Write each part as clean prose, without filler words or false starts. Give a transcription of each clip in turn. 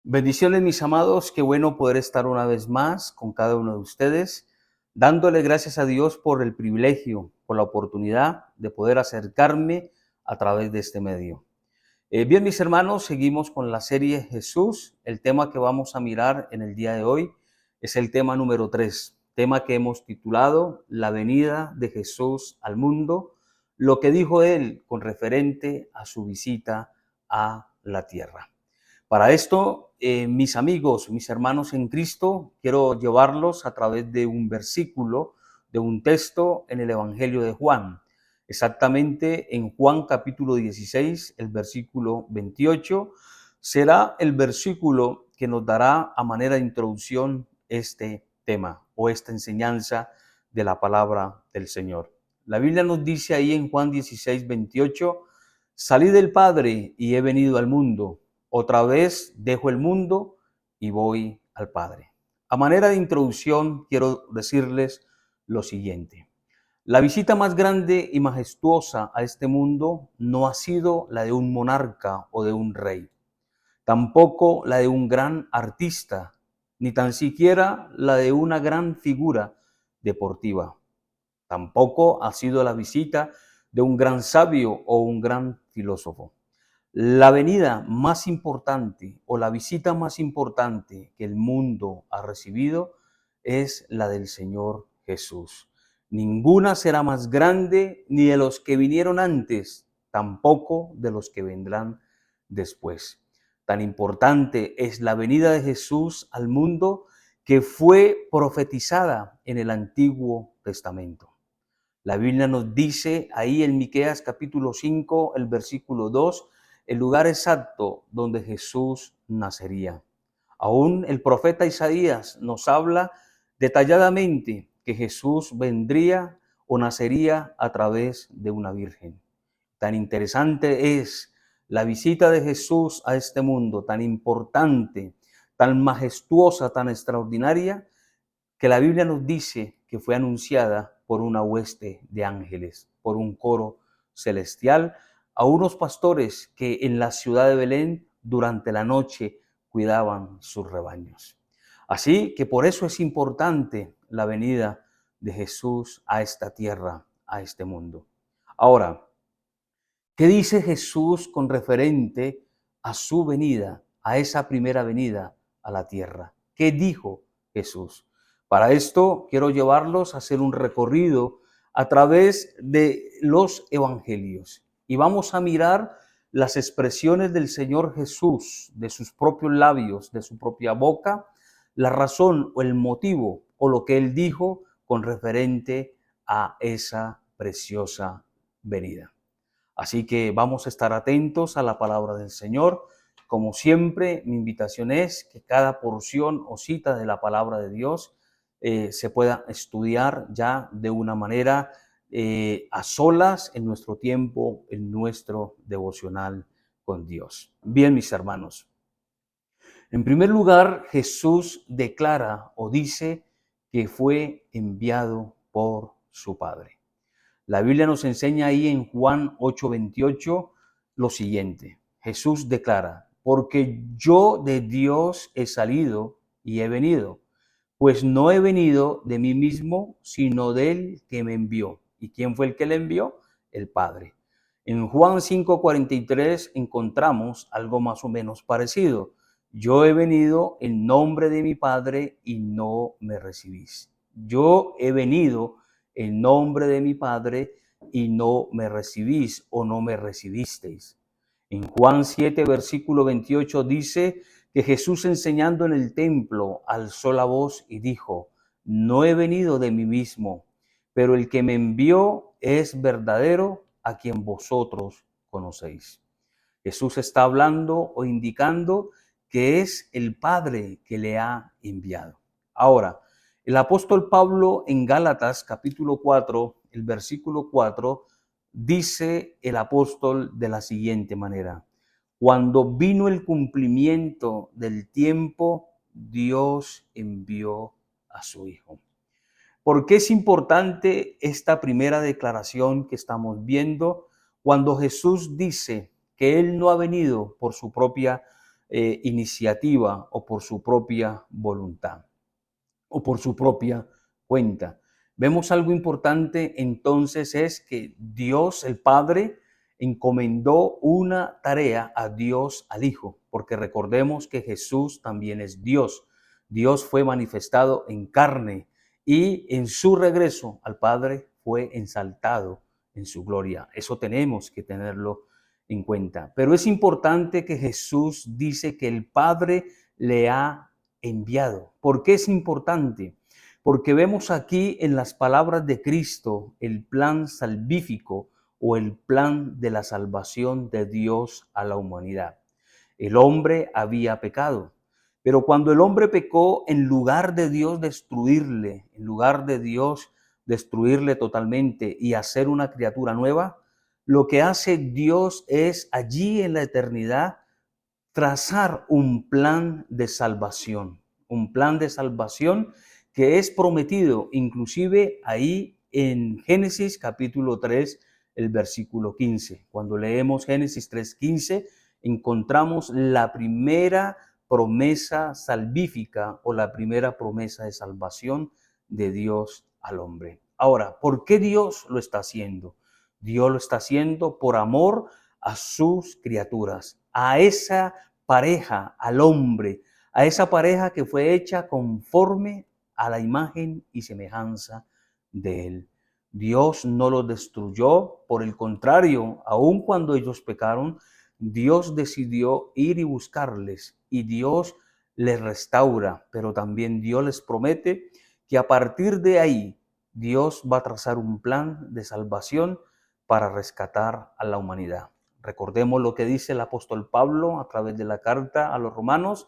Bendiciones, mis amados. Qué bueno poder estar una vez más con cada uno de ustedes, dándole gracias a Dios por el privilegio, por la oportunidad de poder acercarme a través de este medio. Bien, mis hermanos, seguimos con la serie Jesús. El tema que vamos a mirar en el día de hoy es el tema número 3, tema que hemos titulado La venida de Jesús al mundo, lo que dijo él con referente a su visita a la tierra. Para esto, mis amigos, mis hermanos en Cristo, quiero llevarlos a través de un versículo, de un texto en el Evangelio de Juan. Exactamente en Juan capítulo 16, el versículo 28, será el versículo que nos dará a manera de introducción este tema o esta enseñanza de la palabra del Señor. La Biblia nos dice ahí en Juan 16, 28, salí del Padre y he venido al mundo. Otra vez dejo el mundo y voy al Padre. A manera de introducción, quiero decirles lo siguiente. La visita más grande y majestuosa a este mundo no ha sido la de un monarca o de un rey, tampoco la de un gran artista, ni tan siquiera la de una gran figura deportiva. Tampoco ha sido la visita de un gran sabio o un gran filósofo. La venida más importante o la visita más importante que el mundo ha recibido es la del Señor Jesús. Ninguna será más grande ni de los que vinieron antes, tampoco de los que vendrán después. Tan importante es la venida de Jesús al mundo que fue profetizada en el Antiguo Testamento. La Biblia nos dice ahí en Miqueas capítulo 5, el versículo 2, el lugar exacto donde Jesús nacería. Aún el profeta Isaías nos habla detalladamente que Jesús vendría o nacería a través de una virgen. Tan interesante es la visita de Jesús a este mundo, tan importante, tan majestuosa, tan extraordinaria, que la Biblia nos dice que fue anunciada por una hueste de ángeles, por un coro celestial, a unos pastores que en la ciudad de Belén durante la noche cuidaban sus rebaños. Así que por eso es importante la venida de Jesús a esta tierra, a este mundo. Ahora, ¿qué dice Jesús con referente a su venida, a esa primera venida a la tierra? ¿Qué dijo Jesús? Para esto quiero llevarlos a hacer un recorrido a través de los evangelios y vamos a mirar las expresiones del Señor Jesús, de sus propios labios, de su propia boca, la razón o el motivo o lo que él dijo con referente a esa preciosa venida. Así que vamos a estar atentos a la palabra del Señor. Como siempre, mi invitación es que cada porción o cita de la palabra de Dios se pueda estudiar ya de una manera a solas en nuestro tiempo, en nuestro devocional con Dios. Bien, mis hermanos. En primer lugar, Jesús declara o dice que fue enviado por su Padre. La Biblia nos enseña ahí en Juan 8:28 lo siguiente. Jesús declara, porque yo de Dios he salido y he venido, pues no he venido de mí mismo, sino del que me envió. ¿Y quién fue el que le envió? El Padre. En Juan 5:43 encontramos algo más o menos parecido. Yo he venido en nombre de mi Padre y no me recibís. Yo he venido en nombre de mi Padre y no me recibís o no me recibisteis. En Juan 7, versículo 28 dice que Jesús enseñando en el templo alzó la voz y dijo, no he venido de mí mismo, pero el que me envió es verdadero, a quien vosotros conocéis. Jesús está hablando o indicando que es el Padre que le ha enviado. Ahora, el apóstol Pablo en Gálatas capítulo 4, el versículo 4, dice el apóstol de la siguiente manera. Cuando vino el cumplimiento del tiempo, Dios envió a su Hijo. ¿Por qué es importante esta primera declaración que estamos viendo cuando Jesús dice que Él no ha venido por su propia iniciativa o por su propia voluntad o por su propia cuenta. Vemos algo importante entonces es que Dios el Padre encomendó una tarea a Dios al Hijo, porque recordemos que Jesús también es Dios. Dios fue manifestado en carne y en su regreso al Padre fue ensaltado en su gloria. Eso tenemos que tenerlo en cuenta. Pero es importante que Jesús dice que el Padre le ha enviado. ¿Por qué es importante? Porque vemos aquí en las palabras de Cristo el plan salvífico o el plan de la salvación de Dios a la humanidad. El hombre había pecado, pero cuando el hombre pecó, en lugar de Dios destruirle, en lugar de Dios destruirle totalmente y hacer una criatura nueva, lo que hace Dios es allí en la eternidad trazar un plan de salvación que es prometido inclusive ahí en Génesis capítulo 3, el versículo 15. Cuando leemos Génesis 3:15, encontramos la primera promesa salvífica o la primera promesa de salvación de Dios al hombre. Ahora, ¿por qué Dios lo está haciendo? Dios lo está haciendo por amor a sus criaturas, a esa pareja, al hombre, a esa pareja que fue hecha conforme a la imagen y semejanza de él. Dios no los destruyó, por el contrario, aun cuando ellos pecaron, Dios decidió ir y buscarles y Dios les restaura, pero también Dios les promete que a partir de ahí Dios va a trazar un plan de salvación para rescatar a la humanidad. Recordemos lo que dice el apóstol Pablo a través de la carta a los romanos,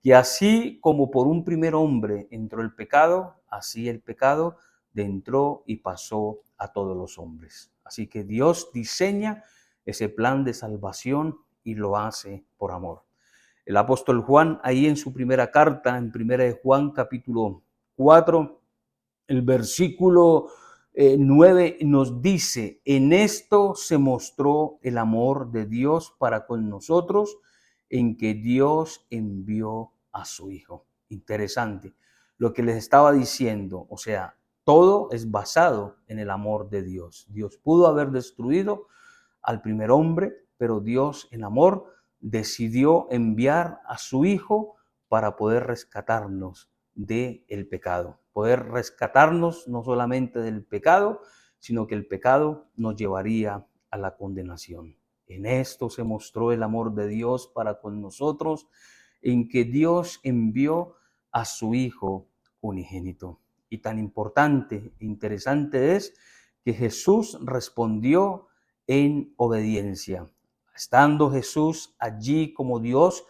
que así como por un primer hombre entró el pecado, así el pecado entró y pasó a todos los hombres. Así que Dios diseña ese plan de salvación y lo hace por amor. El apóstol Juan, ahí en su primera carta, en primera de Juan capítulo 4, el versículo 9 nos dice, en esto se mostró el amor de Dios para con nosotros, en que Dios envió a su Hijo. Interesante lo que les estaba diciendo, o sea, todo es basado en el amor de Dios. Dios pudo haber destruido al primer hombre, pero Dios en amor decidió enviar a su Hijo para poder rescatarnos del pecado, poder rescatarnos no solamente del pecado, sino que el pecado nos llevaría a la condenación. En esto se mostró el amor de Dios para con nosotros, en que Dios envió a su Hijo unigénito. Y tan importante e interesante es que Jesús respondió en obediencia. Estando Jesús allí como Dios,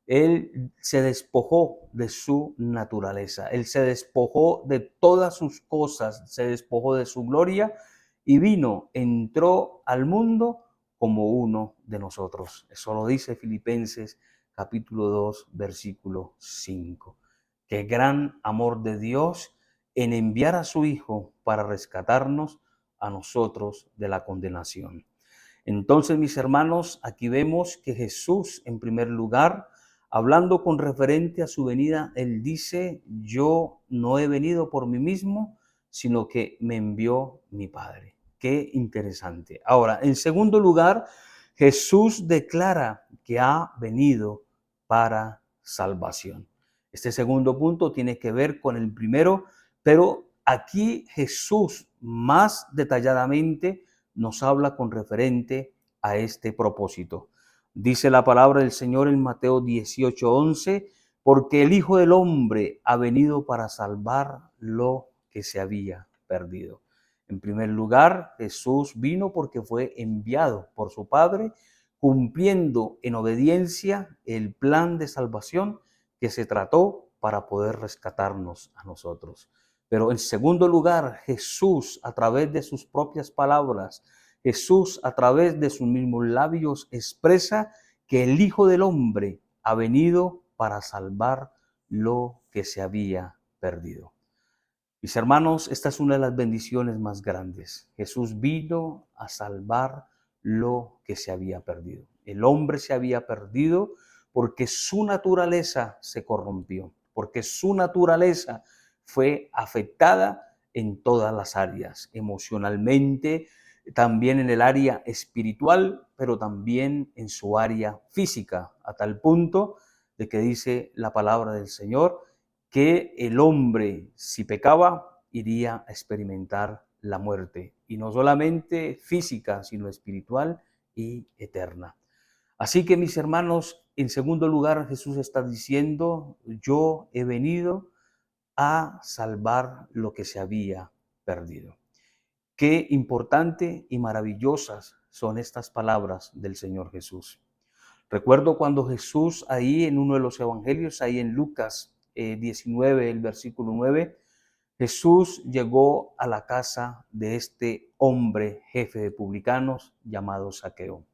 él se despojó de su naturaleza, él se despojó de todas sus cosas, se despojó de su gloria y vino, entró al mundo como uno de nosotros. Eso lo dice Filipenses capítulo 2, versículo 5. Qué gran amor de Dios en enviar a su Hijo para rescatarnos a nosotros de la condenación. Entonces, mis hermanos, aquí vemos que Jesús, en primer lugar, hablando con referente a su venida, él dice, yo no he venido por mí mismo, sino que me envió mi Padre. Qué interesante. Ahora, en segundo lugar, Jesús declara que ha venido para salvación. Este segundo punto tiene que ver con el primero, pero aquí Jesús más detalladamente nos habla con referente a este propósito. Dice la palabra del Señor en Mateo 18:11, porque el Hijo del Hombre ha venido para salvar lo que se había perdido. En primer lugar, Jesús vino porque fue enviado por su Padre, cumpliendo en obediencia el plan de salvación que se trató para poder rescatarnos a nosotros. Pero en segundo lugar, Jesús, a través de sus propias palabras, Jesús, a través de sus mismos labios, expresa que el Hijo del Hombre ha venido para salvar lo que se había perdido. Mis hermanos, esta es una de las bendiciones más grandes. Jesús vino a salvar lo que se había perdido. El hombre se había perdido porque su naturaleza se corrompió, porque su naturaleza fue afectada en todas las áreas, emocionalmente, también en el área espiritual, pero también en su área física, a tal punto de que dice la palabra del Señor que el hombre, si pecaba, iría a experimentar la muerte, y no solamente física, sino espiritual y eterna. Así que, mis hermanos, en segundo lugar, Jesús está diciendo, yo he venido a salvar lo que se había perdido. Qué importante y maravillosas son estas palabras del Señor Jesús. Recuerdo cuando Jesús ahí en uno de los evangelios, ahí en Lucas 19, el versículo 9, Jesús llegó a la casa de este hombre jefe de publicanos llamado Zaqueo.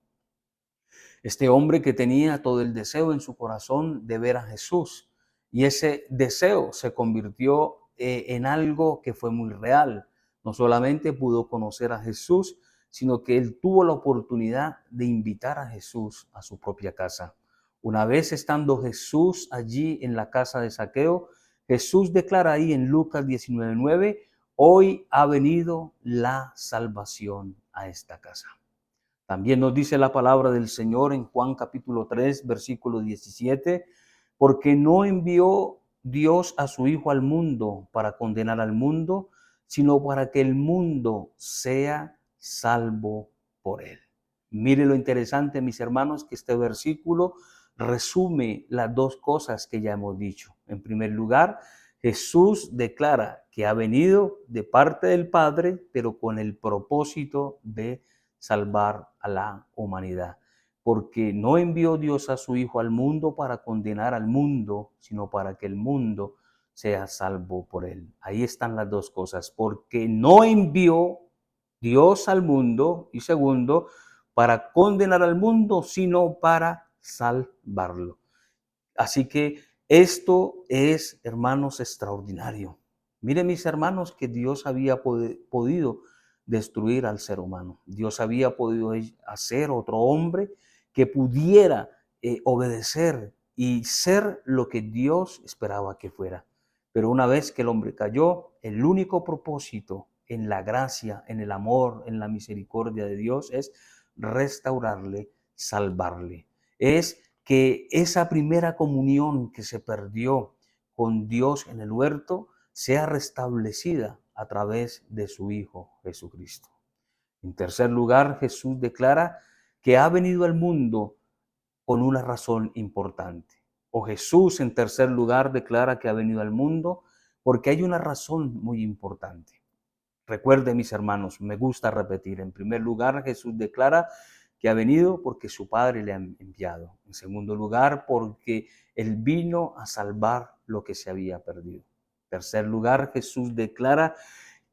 Este hombre que tenía todo el deseo en su corazón de ver a Jesús, y ese deseo se convirtió en algo que fue muy real. No solamente pudo conocer a Jesús, sino que él tuvo la oportunidad de invitar a Jesús a su propia casa. Una vez estando Jesús allí en la casa de Zaqueo, Jesús declara ahí en Lucas 19:9, hoy ha venido la salvación a esta casa. También nos dice la palabra del Señor en Juan capítulo 3, versículo 17, porque no envió Dios a su Hijo al mundo para condenar al mundo, sino para que el mundo sea salvo por él. Mire lo interesante, mis hermanos, que este versículo resume las dos cosas que ya hemos dicho. En primer lugar, Jesús declara que ha venido de parte del Padre, pero con el propósito de salvar a la humanidad. Porque no envió Dios a su Hijo al mundo para condenar al mundo, sino para que el mundo sea salvo por él. Ahí están las dos cosas. Porque no envió Dios al mundo, y segundo, para condenar al mundo, sino para salvarlo. Así que esto es, hermanos, extraordinario. Miren, mis hermanos, que Dios había podido destruir al ser humano. Dios había podido hacer otro hombre que pudiera obedecer y ser lo que Dios esperaba que fuera. Pero una vez que el hombre cayó, el único propósito en la gracia, en el amor, en la misericordia de Dios es restaurarle, salvarle. Es que esa primera comunión que se perdió con Dios en el huerto sea restablecida a través de su Hijo Jesucristo. En tercer lugar, Jesús declara que ha venido al mundo con una razón importante. O Jesús, en tercer lugar, declara que ha venido al mundo porque hay una razón muy importante. Recuerde, mis hermanos, me gusta repetir. En primer lugar, Jesús declara que ha venido porque su Padre le ha enviado. En segundo lugar, porque Él vino a salvar lo que se había perdido. En tercer lugar, Jesús declara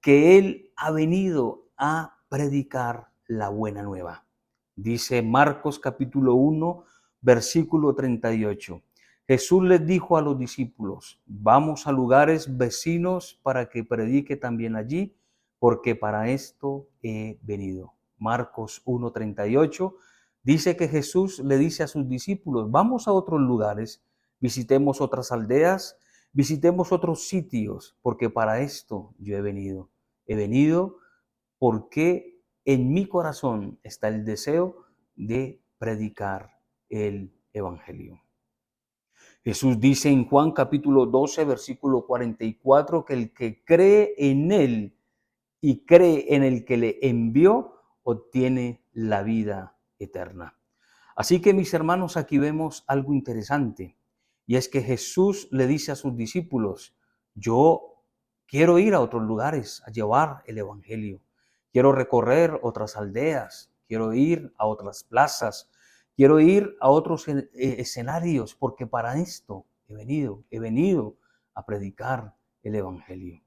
que Él ha venido a predicar la buena nueva. Dice Marcos capítulo 1, versículo 38. Jesús les dijo a los discípulos, vamos a lugares vecinos para que predique también allí, porque para esto he venido. Marcos 1:38 dice que Jesús le dice a sus discípulos, vamos a otros lugares, visitemos otras aldeas, visitemos otros sitios, porque para esto yo he venido. He venido porque en mi corazón está el deseo de predicar el Evangelio. Jesús dice en Juan capítulo 12, versículo 44, que el que cree en Él y cree en el que le envió, obtiene la vida eterna. Así que, mis hermanos, aquí vemos algo interesante, y es que Jesús le dice a sus discípulos, yo quiero ir a otros lugares a llevar el Evangelio, quiero recorrer otras aldeas, quiero ir a otras plazas, quiero ir a otros escenarios, porque para esto he venido a predicar el Evangelio.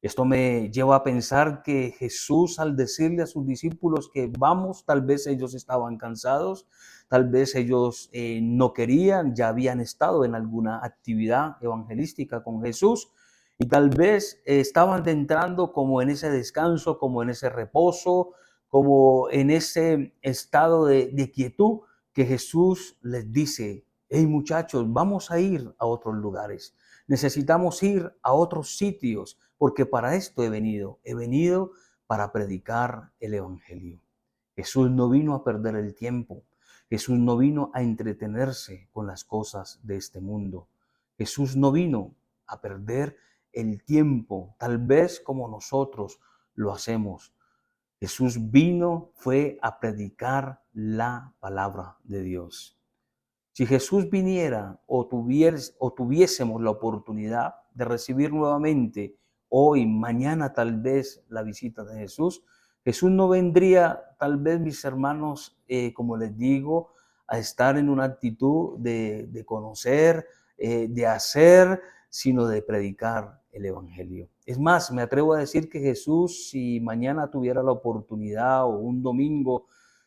Esto me lleva a pensar que Jesús, al decirle a sus discípulos que vamos, tal vez ellos estaban cansados, tal vez ellos no querían, ya habían estado en alguna actividad evangelística con Jesús y tal vez estaban entrando como en ese descanso, como en ese reposo, como en ese estado de quietud que Jesús les dice, hey muchachos, vamos a ir a otros lugares. Necesitamos ir a otros sitios, porque para esto he venido. He venido para predicar el Evangelio. Jesús no vino a perder el tiempo. Jesús no vino a entretenerse con las cosas de este mundo. Jesús no vino a perder el tiempo, tal vez como nosotros lo hacemos. Jesús vino fue a predicar la palabra de Dios. Si Jesús viniera o tuviésemos la oportunidad de recibir nuevamente hoy, mañana tal vez la visita de Jesús, Jesús no vendría tal vez, mis hermanos, como les digo, a estar en una actitud de conocer, de hacer, sino de predicar el Evangelio. Es más, me atrevo a decir que Jesús, si mañana tuviera la oportunidad o un domingo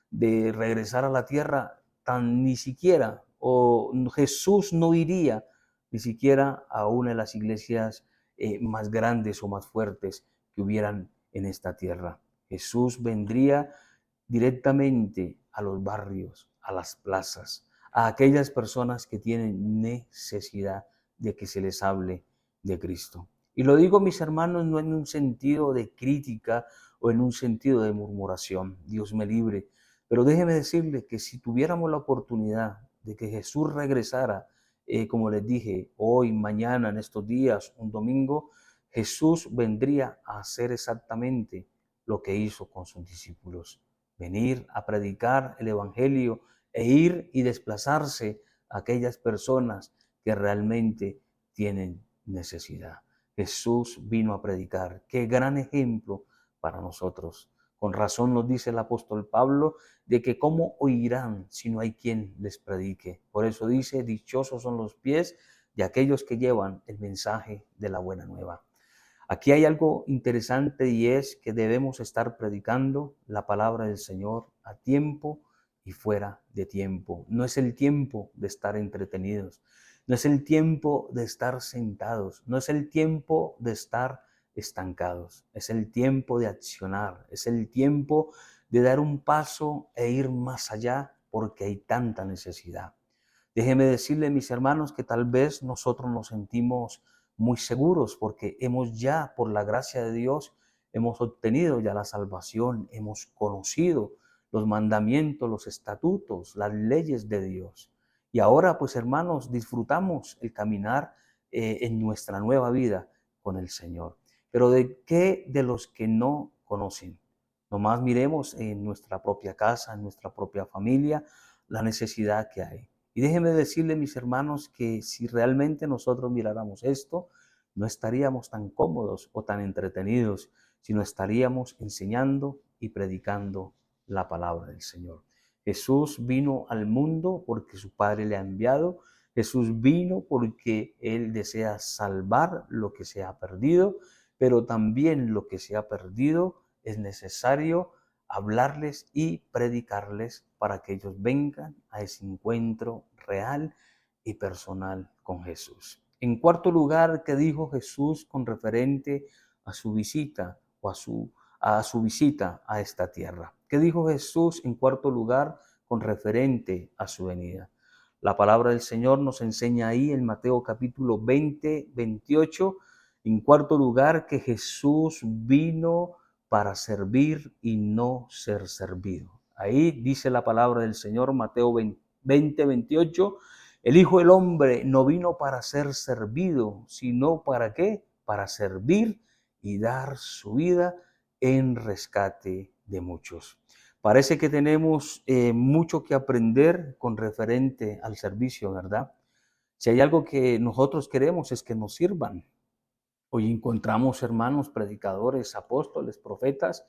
de regresar a la tierra, tan ni siquiera, o Jesús no iría ni siquiera a una de las iglesias más grandes o más fuertes que hubieran en esta tierra. Jesús vendría directamente a los barrios, a las plazas, a aquellas personas que tienen necesidad de que se les hable de Cristo. Y lo digo, mis hermanos, no en un sentido de crítica o en un sentido de murmuración, Dios me libre, pero déjeme decirle que si tuviéramos la oportunidad de que Jesús regresara, como les dije, hoy, mañana, en estos días, un domingo, Jesús vendría a hacer exactamente lo que hizo con sus discípulos. Venir a predicar el Evangelio e ir y desplazarse a aquellas personas que realmente tienen necesidad. Jesús vino a predicar. Qué gran ejemplo para nosotros. Con razón nos dice el apóstol Pablo de que cómo oirán si no hay quien les predique. Por eso dice, dichosos son los pies de aquellos que llevan el mensaje de la buena nueva. Aquí hay algo interesante y es que debemos estar predicando la palabra del Señor a tiempo y fuera de tiempo. No es el tiempo de estar entretenidos, no es el tiempo de estar sentados, no es el tiempo de estar estancados, es el tiempo de accionar, es el tiempo de dar un paso e ir más allá porque hay tanta necesidad. Déjeme decirle, mis hermanos, que tal vez nosotros nos sentimos muy seguros porque hemos ya, por la gracia de Dios, hemos obtenido ya la salvación, hemos conocido los mandamientos, los estatutos, las leyes de Dios. Y ahora, pues hermanos, disfrutamos el caminar en nuestra nueva vida con el Señor. Pero ¿de qué de los que no conocen? Nomás miremos en nuestra propia casa, en nuestra propia familia, la necesidad que hay. Y déjenme decirle, mis hermanos, que si realmente nosotros miráramos esto, no estaríamos tan cómodos o tan entretenidos, sino estaríamos enseñando y predicando la palabra del Señor. Jesús vino al mundo porque su Padre le ha enviado. Jesús vino porque Él desea salvar lo que se ha perdido, pero también lo que se ha perdido es necesario hablarles y predicarles para que ellos vengan a ese encuentro real y personal con Jesús. En cuarto lugar, ¿qué dijo Jesús con referente a su visita o a su visita a esta tierra? ¿Qué dijo Jesús en cuarto lugar con referente a su venida? La palabra del Señor nos enseña ahí en Mateo capítulo 20, 28, en cuarto lugar, que Jesús vino para servir y no ser servido. Ahí dice la palabra del Señor, Mateo 20, 28, el Hijo del Hombre no vino para ser servido, sino ¿para qué? Para servir y dar su vida en rescate de muchos. Parece que tenemos mucho que aprender con referente al servicio, ¿verdad? Si hay algo que nosotros queremos es que nos sirvan. Hoy encontramos hermanos, predicadores, apóstoles, profetas,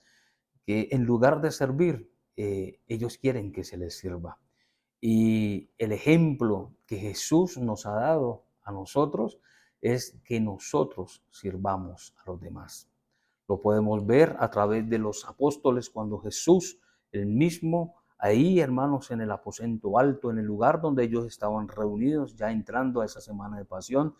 que en lugar de servir, ellos quieren que se les sirva. Y el ejemplo que Jesús nos ha dado a nosotros es que nosotros sirvamos a los demás. Lo podemos ver a través de los apóstoles cuando Jesús, el mismo, ahí hermanos en el aposento alto, en el lugar donde ellos estaban reunidos, ya entrando a esa semana de pasión,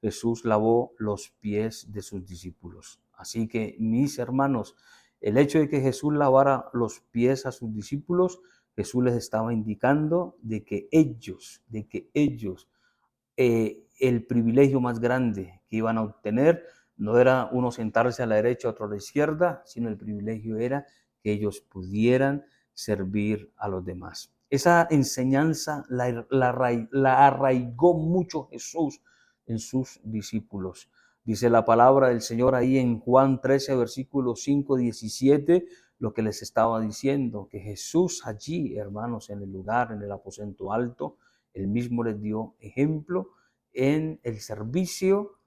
Jesús lavó los pies de sus discípulos. Así que mis hermanos, el hecho de que Jesús lavara los pies a sus discípulos, Jesús les estaba indicando de que ellos el privilegio más grande que iban a obtener no era uno sentarse a la derecha, otro a la izquierda, sino el privilegio era que ellos pudieran servir a los demás. Esa enseñanza la arraigó mucho Jesús en sus discípulos. Dice la palabra del Señor ahí en Juan 13, versículo 5, 17, lo que les estaba diciendo, que Jesús allí, hermanos, en el lugar, en el aposento alto, él mismo les dio ejemplo en el servicio,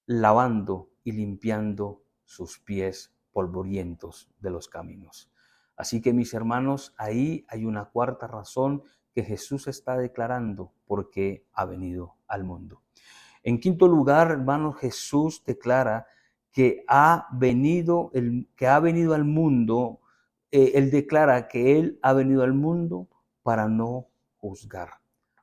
lavando y limpiando sus pies polvorientos de los caminos. Así que mis hermanos, ahí hay una cuarta razón que Jesús está declarando por qué ha venido al mundo. En quinto lugar, hermanos, Jesús declara que ha venido al mundo. Él declara que Él ha venido al mundo para no juzgar.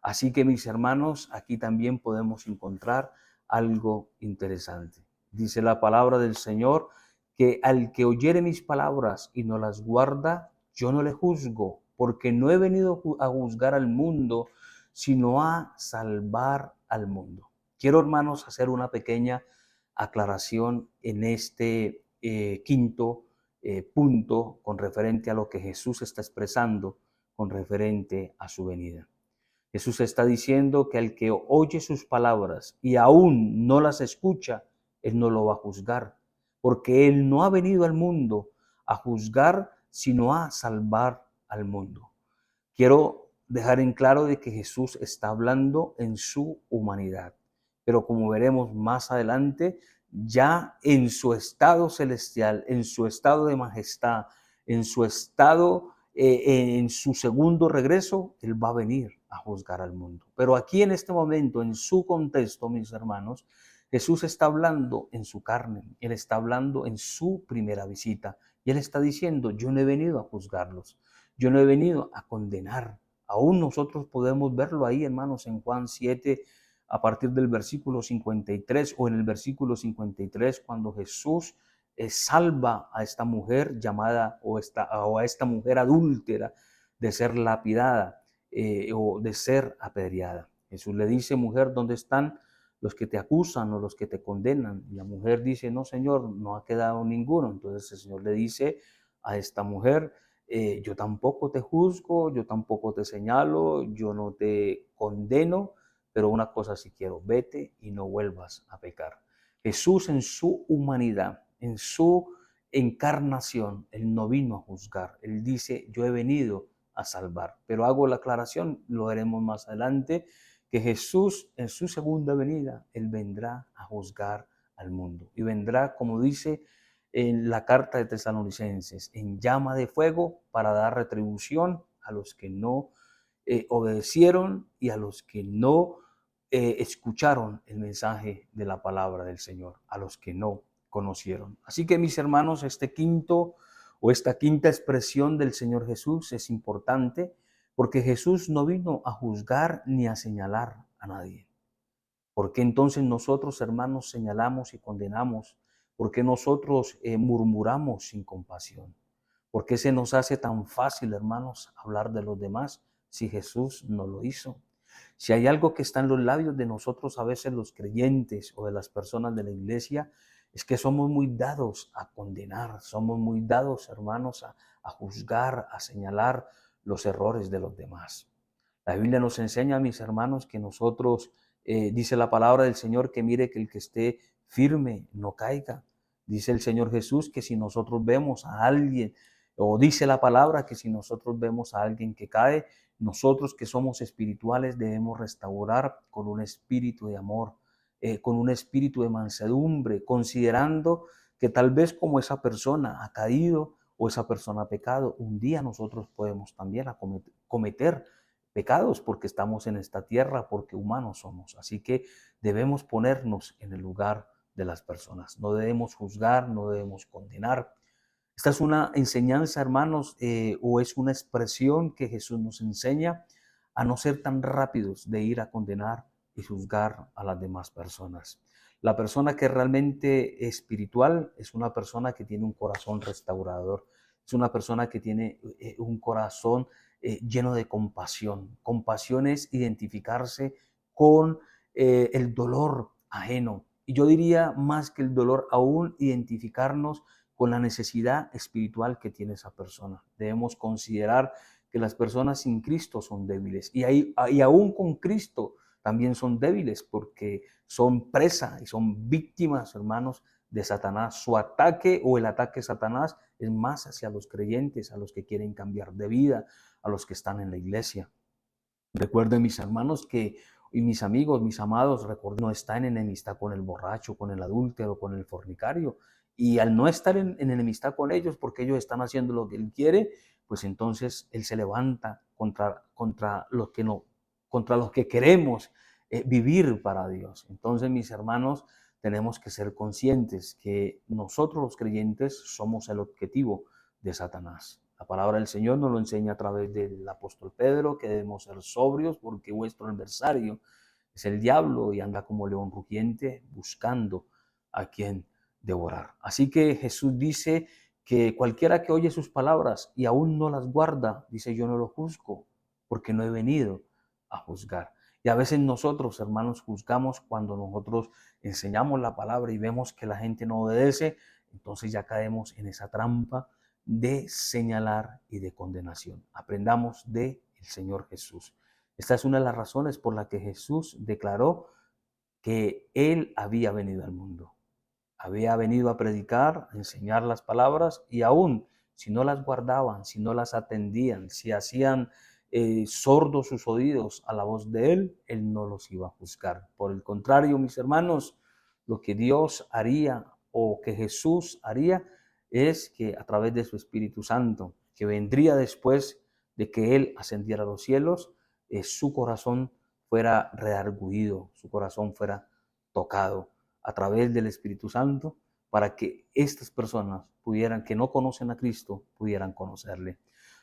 Así que mis hermanos, aquí también podemos encontrar algo interesante. Dice la palabra del Señor que al que oyere mis palabras y no las guarda, yo no le juzgo, porque no he venido a juzgar al mundo, sino a salvar al mundo. Quiero, hermanos, hacer una pequeña aclaración en este quinto punto con referente a lo que Jesús está expresando con referente a su venida. Jesús está diciendo que al que oye sus palabras y aún no las escucha, Él no lo va a juzgar, porque Él no ha venido al mundo a juzgar, sino a salvar al mundo. Quiero dejar en claro de que Jesús está hablando en su humanidad, pero como veremos más adelante, ya en su estado celestial, en su estado de majestad, en su estado, en su segundo regreso, Él va a venir a juzgar al mundo. Pero aquí en este momento, en su contexto, mis hermanos, Jesús está hablando en su carne, Él está hablando en su primera visita y Él está diciendo, yo no he venido a juzgarlos, yo no he venido a condenar. Aún nosotros podemos verlo ahí, hermanos, en Juan 7, a partir del versículo 53 o en el versículo 53, cuando Jesús salva a esta mujer llamada o a esta mujer adúltera de ser lapidada o de ser apedreada. Jesús le dice, mujer, ¿dónde están los que te acusan o los que te condenan? Y la mujer dice, no, Señor, no ha quedado ninguno. Entonces el Señor le dice a esta mujer, yo tampoco te juzgo, yo tampoco te señalo, yo no te condeno, pero una cosa sí quiero, vete y no vuelvas a pecar. Jesús en su humanidad, en su encarnación, Él no vino a juzgar. Él dice, yo he venido a salvar. Pero hago la aclaración, lo veremos más adelante, que Jesús en su segunda venida, Él vendrá a juzgar al mundo. Y vendrá, como dice en la carta de Tesalonicenses, en llama de fuego para dar retribución a los que no obedecieron y a los que no escucharon el mensaje de la palabra del Señor, a los que no conocieron. Así que mis hermanos, esta quinta expresión del Señor Jesús es importante porque Jesús no vino a juzgar ni a señalar a nadie. ¿Por qué entonces nosotros, hermanos, señalamos y condenamos? ¿Por qué nosotros murmuramos sin compasión? ¿Por qué se nos hace tan fácil, hermanos, hablar de los demás si Jesús no lo hizo? Si hay algo que está en los labios de nosotros, a veces los creyentes o de las personas de la iglesia, es que somos muy dados a condenar, somos muy dados, hermanos, a juzgar, a señalar los errores de los demás. La Biblia nos enseña, mis hermanos, que nosotros, dice la palabra del Señor, que mire que el que esté firme no caiga. Dice el Señor Jesús que si nosotros vemos a alguien, o dice la palabra que si nosotros vemos a alguien que cae, nosotros que somos espirituales debemos restaurar con un espíritu de amor, con un espíritu de mansedumbre, considerando que tal vez como esa persona ha caído o esa persona ha pecado, un día nosotros podemos también cometer pecados porque estamos en esta tierra, porque humanos somos. Así que debemos ponernos en el lugar de las personas. No debemos juzgar, no debemos condenar. Esta es una enseñanza, hermanos, o es una expresión que Jesús nos enseña a no ser tan rápidos de ir a condenar y juzgar a las demás personas. La persona que es realmente espiritual es una persona que tiene un corazón restaurador, es una persona que tiene un corazón lleno de compasión. Compasión es identificarse con el dolor ajeno. Y yo diría más que el dolor, aún identificarnos con la necesidad espiritual que tiene esa persona. Debemos considerar que las personas sin Cristo son débiles y aún con Cristo también son débiles porque son presa y son víctimas, hermanos, de Satanás. Su ataque o el ataque de Satanás es más hacia los creyentes, a los que quieren cambiar de vida, a los que están en la iglesia. Recuerden, mis hermanos, y mis amigos, mis amados, recuerden, no está en enemistad con el borracho, con el adúltero, con el fornicario. Y al no estar en enemistad con ellos, porque ellos están haciendo lo que él quiere, pues entonces él se levanta contra los que no, contra los que queremos vivir para Dios. Entonces, mis hermanos, tenemos que ser conscientes que nosotros los creyentes somos el objetivo de Satanás. La palabra del Señor nos lo enseña a través del apóstol Pedro, que debemos ser sobrios porque vuestro adversario es el diablo y anda como león rugiente buscando a quien devorar. Así que Jesús dice que cualquiera que oye sus palabras y aún no las guarda, dice, yo no lo juzgo porque no he venido a juzgar. Y a veces nosotros, hermanos, juzgamos cuando nosotros enseñamos la palabra y vemos que la gente no obedece, entonces ya caemos en esa trampa de señalar y de condenación. Aprendamos del Señor Jesús. Esta es una de las razones por la que Jesús declaró que Él había venido al mundo. Había venido a predicar, a enseñar las palabras y aún si no las guardaban, si no las atendían, si hacían sordos sus oídos a la voz de Él no los iba a juzgar. Por el contrario, mis hermanos, lo que Dios haría o que Jesús haría es que a través de su Espíritu Santo, que vendría después de que Él ascendiera a los cielos, su corazón fuera redargüido, su corazón fuera tocado a través del Espíritu Santo para que estas personas pudieran, que no conocen a Cristo, pudieran conocerle.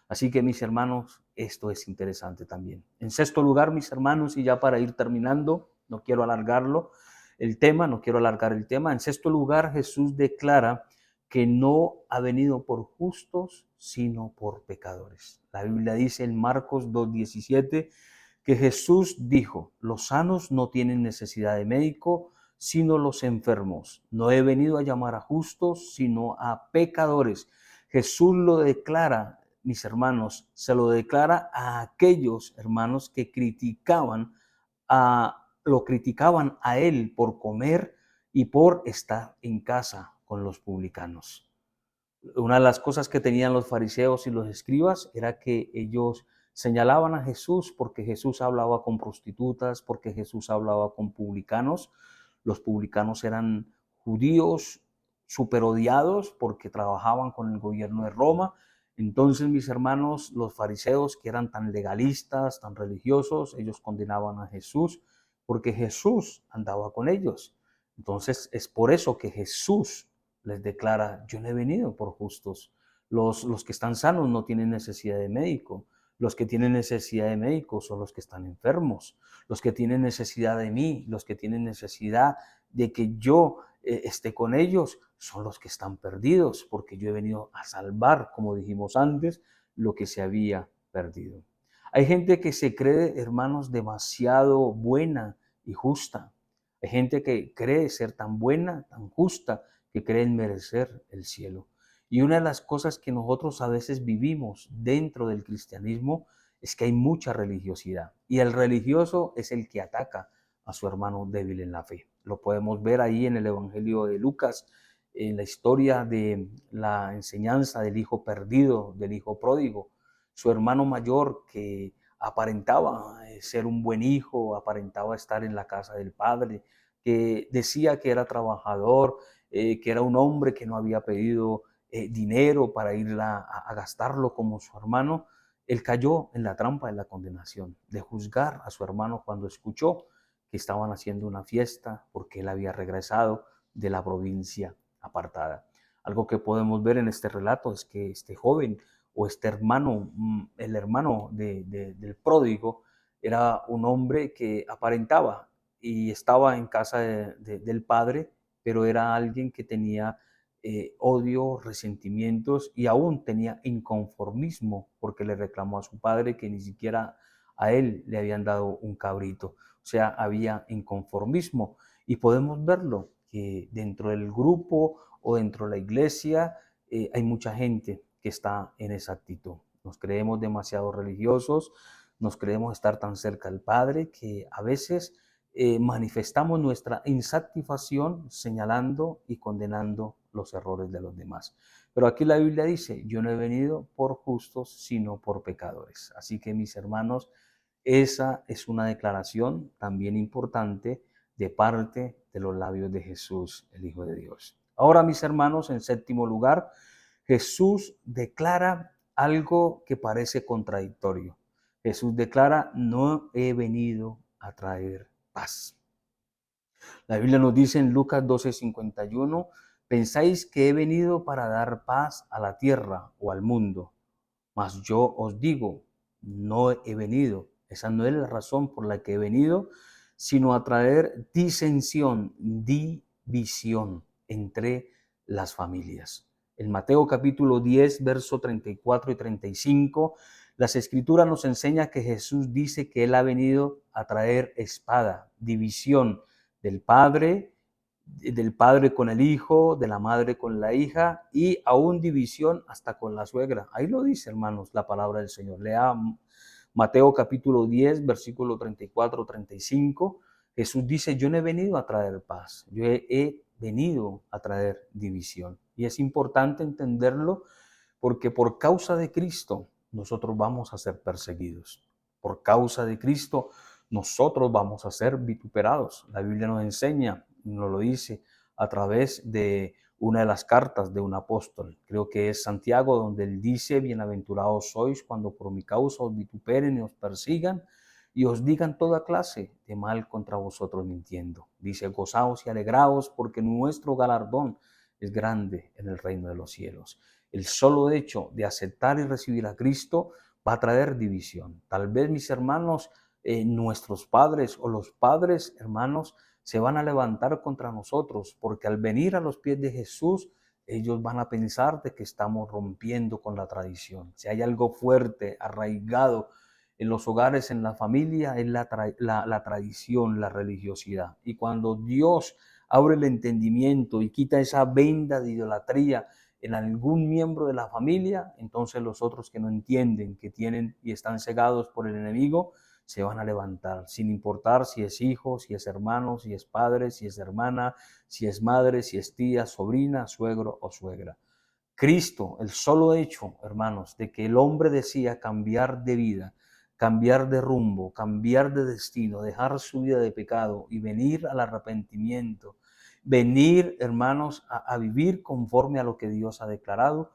Así que, mis hermanos, esto es interesante también. En sexto lugar, mis hermanos, y ya para ir terminando, no quiero alargarlo, no quiero alargar el tema. En sexto lugar, Jesús declara que no ha venido por justos, sino por pecadores. La Biblia dice en Marcos 2:17 que Jesús dijo, los sanos no tienen necesidad de médico, sino los enfermos. No he venido a llamar a justos, sino a pecadores. Jesús lo declara, mis hermanos, se lo declara a aquellos hermanos que lo criticaban a él por comer y por estar en casa con los publicanos. Una de las cosas que tenían los fariseos y los escribas era que ellos señalaban a Jesús porque Jesús hablaba con prostitutas, porque Jesús hablaba con publicanos. Los publicanos eran judíos súper odiados porque trabajaban con el gobierno de Roma. Entonces, mis hermanos, los fariseos, que eran tan legalistas, tan religiosos, ellos condenaban a Jesús porque Jesús andaba con ellos. Entonces, es por eso que Jesús les declara, yo no he venido por justos. Los que están sanos no tienen necesidad de médico. Los que tienen necesidad de médico son los que están enfermos. Los que tienen necesidad de mí, los que tienen necesidad de que yo esté con ellos, son los que están perdidos, porque yo he venido a salvar, como dijimos antes, lo que se había perdido. Hay gente que se cree, hermanos, demasiado buena y justa. Hay gente que cree ser tan buena, tan justa, que creen merecer el cielo. Y una de las cosas que nosotros a veces vivimos dentro del cristianismo es que hay mucha religiosidad. Y el religioso es el que ataca a su hermano débil en la fe. Lo podemos ver ahí en el Evangelio de Lucas, en la historia de la enseñanza del hijo perdido, del hijo pródigo. Su hermano mayor que aparentaba ser un buen hijo, aparentaba estar en la casa del padre, que decía que era trabajador, que era un hombre que no había pedido dinero para ir a gastarlo como su hermano, él cayó en la trampa de la condenación, de juzgar a su hermano cuando escuchó que estaban haciendo una fiesta porque él había regresado de la provincia apartada. Algo que podemos ver en este relato es que este joven o este hermano, el hermano del pródigo, era un hombre que aparentaba y estaba en casa del padre, pero era alguien que tenía odio, resentimientos y aún tenía inconformismo porque le reclamó a su padre que ni siquiera a él le habían dado un cabrito. O sea, había inconformismo y podemos verlo que dentro del grupo o dentro de la iglesia hay mucha gente que está en esa actitud. Nos creemos demasiado religiosos, nos creemos estar tan cerca del Padre que a veces manifestamos nuestra insatisfacción señalando y condenando los errores de los demás. Pero aquí la Biblia dice, yo no he venido por justos, sino por pecadores. Así que mis hermanos, esa es una declaración también importante de parte de los labios de Jesús, el Hijo de Dios. Ahora, mis hermanos, en séptimo lugar, Jesús declara algo que parece contradictorio. Jesús declara, no he venido a traer paz. La Biblia nos dice en Lucas 12:51, pensáis que he venido para dar paz a la tierra o al mundo, mas yo os digo, no he venido. Esa no es la razón por la que he venido, sino a traer disensión, división entre las familias. En Mateo capítulo 10, verso 34 y 35, las escrituras nos enseñan que Jesús dice que Él ha venido a traer espada, división del padre con el hijo, de la madre con la hija y aún división hasta con la suegra. Ahí lo dice, hermanos, la palabra del Señor. Lea Mateo capítulo 10, versículo 34, 35. Jesús dice, yo no he venido a traer paz, yo he venido a traer división. Y es importante entenderlo porque por causa de Cristo nosotros vamos a ser perseguidos. Por causa de Cristo nosotros vamos a ser vituperados. La Biblia nos enseña, nos lo dice a través de una de las cartas de un apóstol, creo que es Santiago, donde él dice, bienaventurados sois cuando por mi causa os vituperen y os persigan y os digan toda clase de mal contra vosotros mintiendo. Dice, gozaos y alegraos porque nuestro galardón es grande en el reino de los cielos. El solo hecho de aceptar y recibir a Cristo va a traer división. Tal vez mis hermanos, nuestros padres o los padres, hermanos, se van a levantar contra nosotros porque al venir a los pies de Jesús, ellos van a pensar de que estamos rompiendo con la tradición. Si hay algo fuerte, arraigado en los hogares, en la familia, es la tradición, la religiosidad. Y cuando Dios abre el entendimiento y quita esa venda de idolatría en algún miembro de la familia, entonces los otros que no entienden, que tienen y están cegados por el enemigo, se van a levantar, sin importar si es hijo, si es hermano, si es padre, si es hermana, si es madre, si es tía, sobrina, suegro o suegra. Cristo, el solo hecho, hermanos, de que el hombre decía cambiar de vida, cambiar de rumbo, cambiar de destino, dejar su vida de pecado y venir al arrepentimiento, venir, hermanos, a vivir conforme a lo que Dios ha declarado,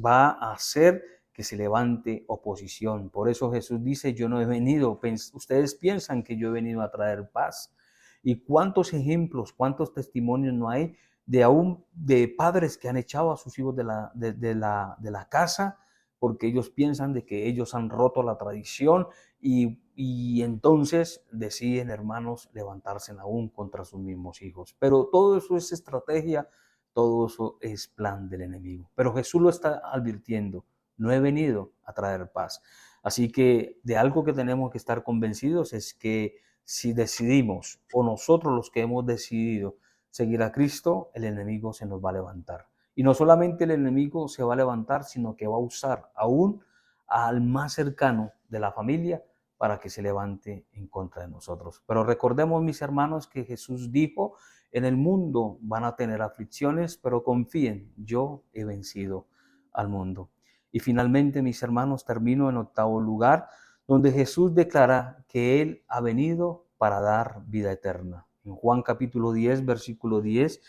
va a hacer que se levante oposición. Por eso Jesús dice, yo no he venido, ustedes piensan que yo he venido a traer paz. ¿Y cuántos ejemplos, cuántos testimonios no hay de padres que han echado a sus hijos de la casa porque ellos piensan de que ellos han roto la tradición y entonces deciden, hermanos, levantarse aún contra sus mismos hijos. Pero todo eso es estrategia, todo eso es plan del enemigo. Pero Jesús lo está advirtiendo, no he venido a traer paz. Así que de algo que tenemos que estar convencidos es que si decidimos, o nosotros los que hemos decidido seguir a Cristo, el enemigo se nos va a levantar. Y no solamente el enemigo se va a levantar, sino que va a usar aún al más cercano de la familia para que se levante en contra de nosotros. Pero recordemos, mis hermanos, que Jesús dijo, en el mundo van a tener aflicciones, pero confíen, yo he vencido al mundo. Y finalmente, mis hermanos, termino en octavo lugar, donde Jesús declara que Él ha venido para dar vida eterna. En Juan capítulo 10, versículo 10,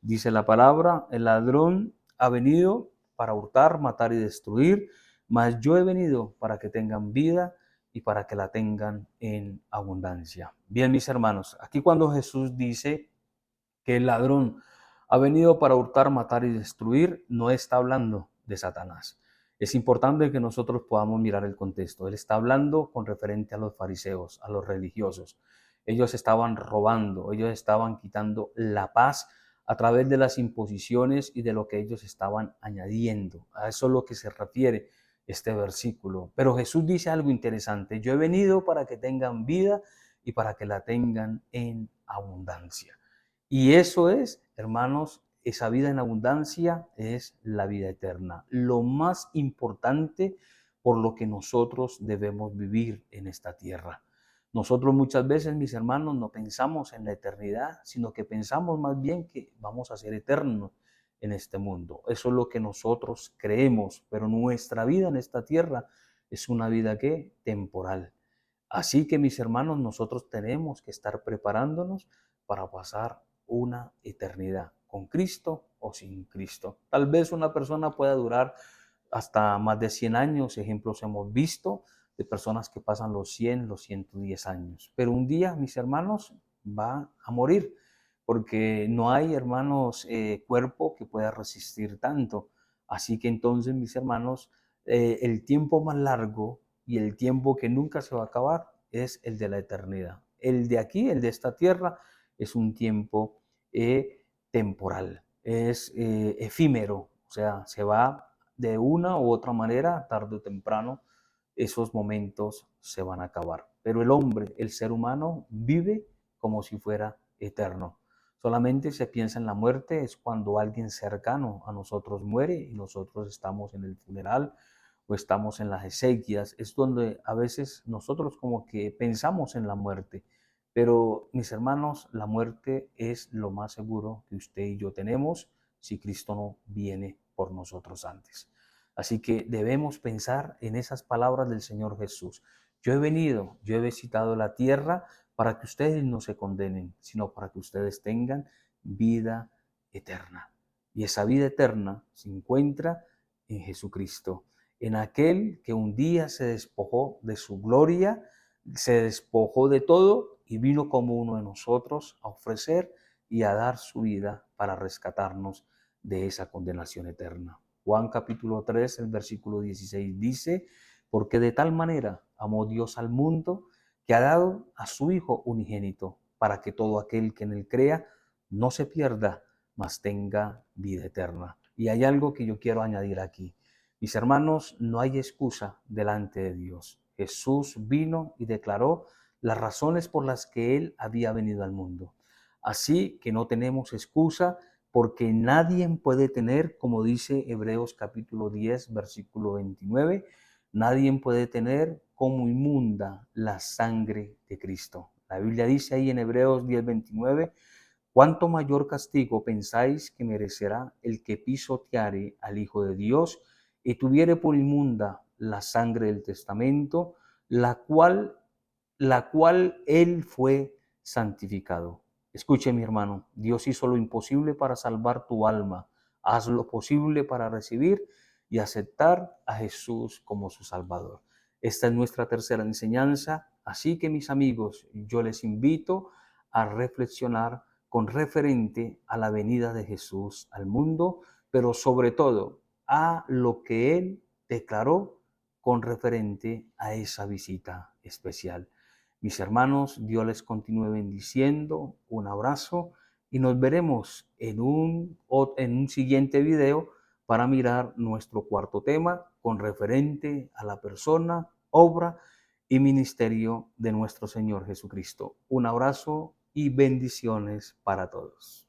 dice la palabra, el ladrón ha venido para hurtar, matar y destruir, mas yo he venido para que tengan vida y para que la tengan en abundancia. Bien, mis hermanos, aquí cuando Jesús dice que el ladrón ha venido para hurtar, matar y destruir, no está hablando de Satanás. Es importante que nosotros podamos mirar el contexto. Él está hablando con referente a los fariseos, a los religiosos. Ellos estaban robando, ellos estaban quitando la paz a través de las imposiciones y de lo que ellos estaban añadiendo. A eso es lo que se refiere este versículo. Pero Jesús dice algo interesante: yo he venido para que tengan vida y para que la tengan en abundancia. Y eso es, hermanos, esa vida en abundancia es la vida eterna. Lo más importante por lo que nosotros debemos vivir en esta tierra. Nosotros muchas veces, mis hermanos, no pensamos en la eternidad, sino que pensamos más bien que vamos a ser eternos en este mundo. Eso es lo que nosotros creemos, pero nuestra vida en esta tierra es una vida que temporal. Así que, mis hermanos, nosotros tenemos que estar preparándonos para pasar una eternidad con Cristo o sin Cristo. Tal vez una persona pueda durar hasta más de 100 años. Ejemplos hemos visto de personas que pasan los 100, los 110 años. Pero un día, mis hermanos, va a morir, porque no hay, hermanos, cuerpo que pueda resistir tanto. Así que entonces, mis hermanos, el tiempo más largo y el tiempo que nunca se va a acabar es el de la eternidad. El de aquí, el de esta tierra, es un tiempo temporal, es efímero, o sea, se va de una u otra manera, tarde o temprano, esos momentos se van a acabar. Pero el hombre, el ser humano, vive como si fuera eterno. Solamente se piensa en la muerte es cuando alguien cercano a nosotros muere y nosotros estamos en el funeral o estamos en las exequias. Es donde a veces nosotros como que pensamos en la muerte. Pero mis hermanos, la muerte es lo más seguro que usted y yo tenemos si Cristo no viene por nosotros antes. Así que debemos pensar en esas palabras del Señor Jesús. Yo he venido, yo he visitado la tierra para que ustedes no se condenen, sino para que ustedes tengan vida eterna. Y esa vida eterna se encuentra en Jesucristo, en aquel que un día se despojó de su gloria, se despojó de todo y vino como uno de nosotros a ofrecer y a dar su vida para rescatarnos de esa condenación eterna. Juan capítulo 3, el versículo 16 dice: porque de tal manera amó Dios al mundo que ha dado a su Hijo unigénito, para que todo aquel que en él crea no se pierda, mas tenga vida eterna. Y hay algo que yo quiero añadir aquí. Mis hermanos, no hay excusa delante de Dios. Jesús vino y declaró las razones por las que Él había venido al mundo. Así que no tenemos excusa, porque nadie puede tener, como dice Hebreos capítulo 10, versículo 29, nadie puede tener como inmunda la sangre de Cristo. La Biblia dice ahí en Hebreos 10, 29, ¿cuánto mayor castigo pensáis que merecerá el que pisoteare al Hijo de Dios y tuviere por inmunda la sangre del testamento, la cual él fue santificado? Escuche, mi hermano, Dios hizo lo imposible para salvar tu alma. Haz lo posible para recibir y aceptar a Jesús como su Salvador. Esta es nuestra tercera enseñanza, así que, mis amigos, yo les invito a reflexionar con referente a la venida de Jesús al mundo, pero sobre todo a lo que Él declaró con referente a esa visita especial. Mis hermanos, Dios les continúe bendiciendo. Un abrazo y nos veremos en un siguiente video para mirar nuestro cuarto tema con referente a la persona, obra y ministerio de nuestro Señor Jesucristo. Un abrazo y bendiciones para todos.